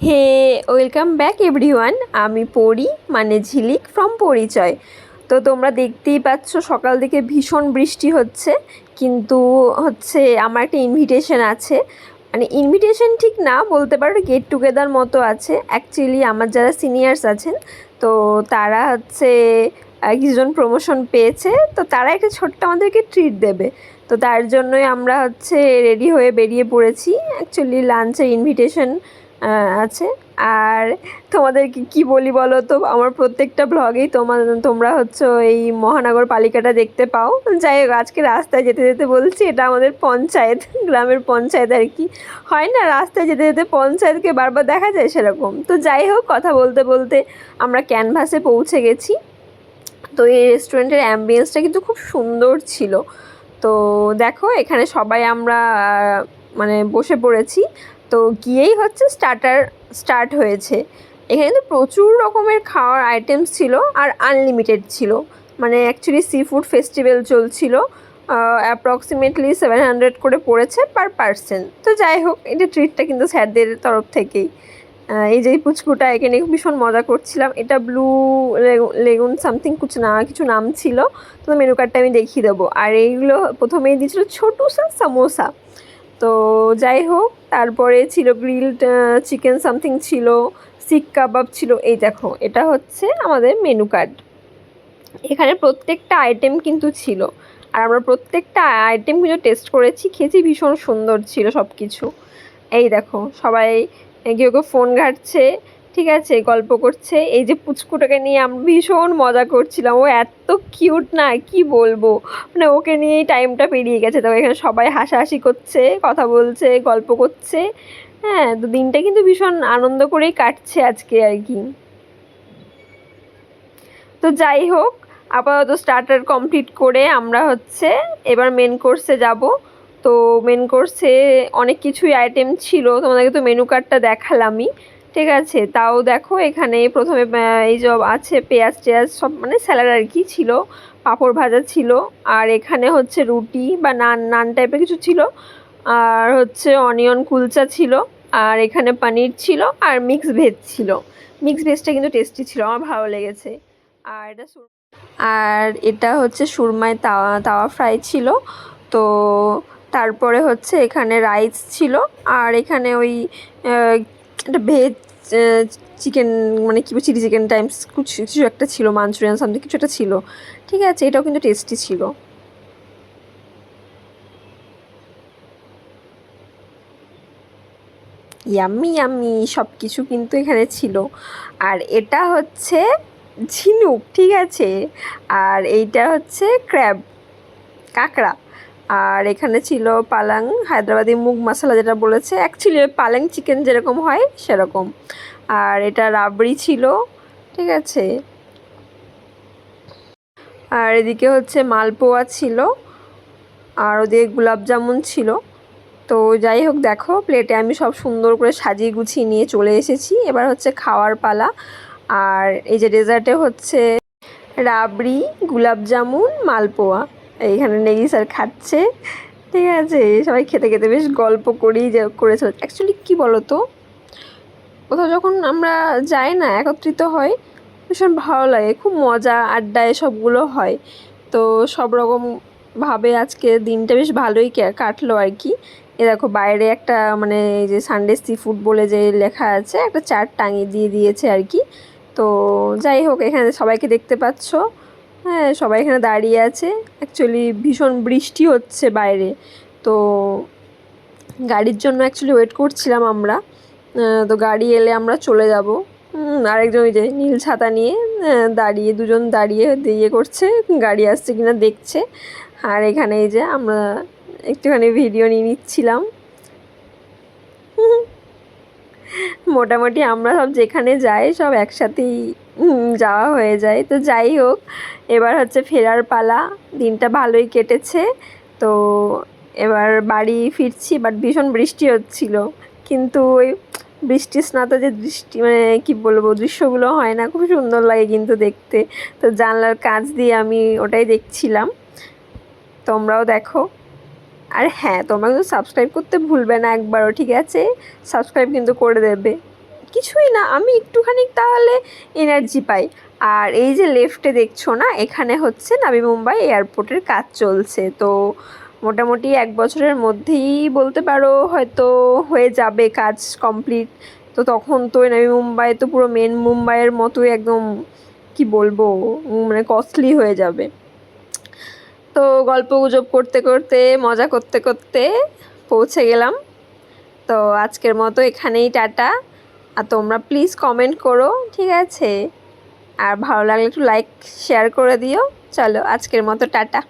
হে welcome back everyone. আমি পড়ি মানে ঝিলিক ফ্রম পরিচয়। তো তোমরা দেখতেই পাচ্ছ সকাল থেকে ভীষণ বৃষ্টি হচ্ছে, কিন্তু আমার একটা ইনভিটেশন আছে। মানে ইনভিটেশন ঠিক না বলতে পারো, গেট টুগেদার মতো আছে। অ্যাকচুয়ালি আমার যারা সিনিয়র্স আছেন, তো তারা কিছুজন প্রমোশন পেয়েছে, তো তারা একটা ছোট্ট আমাদেরকে ট্রিট দেবে। তো তার জন্যই আমরা রেডি হয়ে বেরিয়ে পড়েছি। অ্যাকচুয়ালি লাঞ্চের ইনভিটেশন আছে। আর তোমাদেরকে কি বলি বলো তো, আমার প্রত্যেকটা ব্লগেই তোমরা এই মহানগর পালিকাটা দেখতে পাও। যাই হোক, আজকে রাস্তায় যেতে যেতে বলছি, এটা আমাদের পঞ্চায়েত, গ্রামের পঞ্চায়েত আর কি। হয় না রাস্তায় যেতে যেতে পঞ্চায়েতকে বারবার দেখা যায়, সেরকম। তো যাই হোক, কথা বলতে বলতে আমরা ক্যানভাসে পৌঁছে গেছি। তো এই রেস্টুরেন্টের অ্যাম্বিয়েন্সটা কিন্তু খুব সুন্দর ছিল। তো দেখো, এখানে সবাই আমরা বসে পড়েছি। তো গিয়েই স্টার্ট হয়েছে। এখানে কিন্তু প্রচুর রকমের খাওয়ার আইটেমস ছিল, আর আনলিমিটেড ছিল। মানে অ্যাকচুয়ালি সি ফুড ফেস্টিভ্যাল চলছিল। অ্যাপ্রক্সিমেটলি 700 করে পড়েছে পার পার্সন। তো যাই হোক, এটা ট্রিটটা কিন্তু স্যারদের তরফ থেকেই। এই যে পুচকুটা, এখানে ভীষণ মজা করছিলাম। এটা ব্লু লেগুন সামথিং কিছু নাম ছিল। তো মেনু কার্ডটা আমি দেখিয়ে দেবো। আর এইগুলো প্রথমেই দিয়েছিল ছোটু সামোসা। তো যাই হোক, তারপরে ছিল গ্রিলড চিকেন সামথিং ছিল, শিক কাবাব ছিল। এই দেখো, এটা আমাদের মেনু কার্ড। এখানে প্রত্যেকটা আইটেম কিন্তু ছিল, আর আমরা প্রত্যেকটা আইটেম কিন্তু টেস্ট করেছি, খেয়েছি। ভীষণ সুন্দর ছিল সব কিছু। এই দেখো, সবাই কেউ কেউ ফোন ঘাঁটছে, ঠিক আছে, গল্প করছে। এই যে পুচকুটাকে নিয়ে আমরা ভীষণ মজা করছিলাম। ও এত কিউট না, কি বলবো। মানে ওকে নিয়েই টাইমটা পেরিয়ে গেছে। তো এখানে সবাই হাসাহাসি করছে, কথা বলছে, গল্প করছে। হ্যাঁ, তো দিনটা কিন্তু ভীষণ আনন্দ করেই কাটছে আজকে আর কি। তো যাই হোক, আপাতত স্টার্টার কমপ্লিট করে আমরা এবার মেন কোর্সে যাব। তো মেন কোর্সে অনেক কিছুই আইটেম ছিল, তোমাদেরকে তো মেনু কার্ডটা দেখালামই, ঠিক আছে। তাও দেখো, এখানে প্রথমে এই যে আছে পেঁয়াজ টেয়াজ সব, মানে স্যালাড আর কি ছিল, পাঁপড় ভাজা ছিল। আর এখানে রুটি বা নান টাইপের কিছু ছিল। আর অনিয়ন কুলচা ছিল। আর এখানে পনির ছিল, আর মিক্স ভেজ ছিল। মিক্স ভেজটা কিন্তু টেস্টি ছিল, আমার ভালো লেগেছে। আর এটা সুরমায় তাওয়া তাওয়া ফ্রাই ছিল। তো তারপরে এখানে রাইস ছিল। আর এখানে ওই একটা ভেজ চিকেন, মানে কি চিলি চিকেন টাইপস কিছু একটা ছিল, মাঞ্চুরিয়ান সামথিং কিছু একটা ছিল, ঠিক আছে। এটাও কিন্তু টেস্টি ছিল। ইয়াম্মি ইয়াম্মি সব কিছু কিন্তু এখানে ছিল। আর এটা ঝিনুক, ঠিক আছে। আর এইটা ক্র্যাব, কাঁকড়া। আর এখানে ছিল পালাং, হায়দ্রাবাদি মুগ মশলা যেটা বলেছে, অ্যাকচুয়ালি পালাং চিকেন যেরকম হয় সেরকম। আর এটা রাবড়ি ছিল, ঠিক আছে। আর এদিকে মালপোয়া ছিল, আর ওদিকে গোলাপ জামুন ছিল। তো যাই হোক, দেখো প্লেটে আমি সব সুন্দর করে সাজিয়ে গুছিয়ে নিয়ে চলে এসেছি। এবার খাওয়ার পালা। আর এই যে ডেজার্টে রাবড়ি, গোলাপ জামুন, মালপোয়া। এইখানে নেগি স্যার খাচ্ছে, ঠিক আছে। সবাই খেতে খেতে বেশ গল্প করেই করেছিল। অ্যাকচুয়ালি কী বলো তো, কোথাও যখন আমরা যাই না, একত্রিত হয়, ভীষণ ভালো লাগে, খুব মজা আড্ডা এসবগুলো হয়। তো সব রকমভাবে আজকে দিনটা বেশ ভালোই কাটলো আর কি। এ দেখো, বাইরে একটা এই যে সানডে সি ফুড বলে যে লেখা আছে, একটা চার্ট টাঙিয়ে দিয়েছে আর কি। তো যাই হোক, এখানে সবাইকে দেখতে পাচ্ছ। হ্যাঁ, সবাই এখানে দাঁড়িয়ে আছে। অ্যাকচুয়ালি ভীষণ বৃষ্টি হচ্ছে বাইরে। তো গাড়ির জন্য অ্যাকচুয়ালি ওয়েট করছিলাম আমরা। তো গাড়ি এলে আমরা চলে যাব। আরেকজন ওই যে নীল ছাতা নিয়ে দুজন দাঁড়িয়ে করছে, গাড়ি আসছে কিনা দেখছে। আর এখানে এই যে আমরা একটুখানি ভিডিও নিয়ে নিচ্ছিলাম। মোটামুটি আমরা সব যেখানে যাই সব একসাথেই যাওয়া হয়ে যায়। তো যাই হোক, এবার ফেরার পালা। দিনটা ভালোই কেটেছে। তো এবার বাড়ি ফিরছি, বাট ভীষণ বৃষ্টি হচ্ছিল। কিন্তু ওই বৃষ্টির স্নাত যে কী বলবো, দৃশ্যগুলো হয় না, খুব সুন্দর লাগে কিন্তু দেখতে। তো জানলার কাঁচ দিয়ে আমি ওটাই দেখছিলাম। তোমরাও দেখো। আর হ্যাঁ, তোমরা কিন্তু সাবস্ক্রাইব করতে ভুলবে না একবারও, ঠিক আছে। সাবস্ক্রাইব কিন্তু করে দেবে, কিছুই না, আমি একটুখানি তাহলে এনার্জি পাই। আর এই যে লেফটে দেখছো না, এখানে হচ্ছে নাভি মুম্বাই এয়ারপোর্টের কাজ চলছে। তো মোটামুটি 1 বছরের মধ্যেই বলতে পারো হয়তো হয়ে যাবে কাজ কমপ্লিট। তো তখন তো নাভি মুম্বাই তো পুরো মেন মুম্বাইয়ের মতোই একদম, কি বলবো, মানে কস্টলি হয়ে যাবে। তো গল্প গুজব করতে করতে মজা করতে করতে পৌঁছে গেলাম। তো আজকের মতো এখানেই টাটা। আর তোমরা প্লিজ কমেন্ট করো, ঠিক আছে? আর ভালো লাগলে একটু লাইক শেয়ার করে দিও। চলো আজকের মতো টাটা।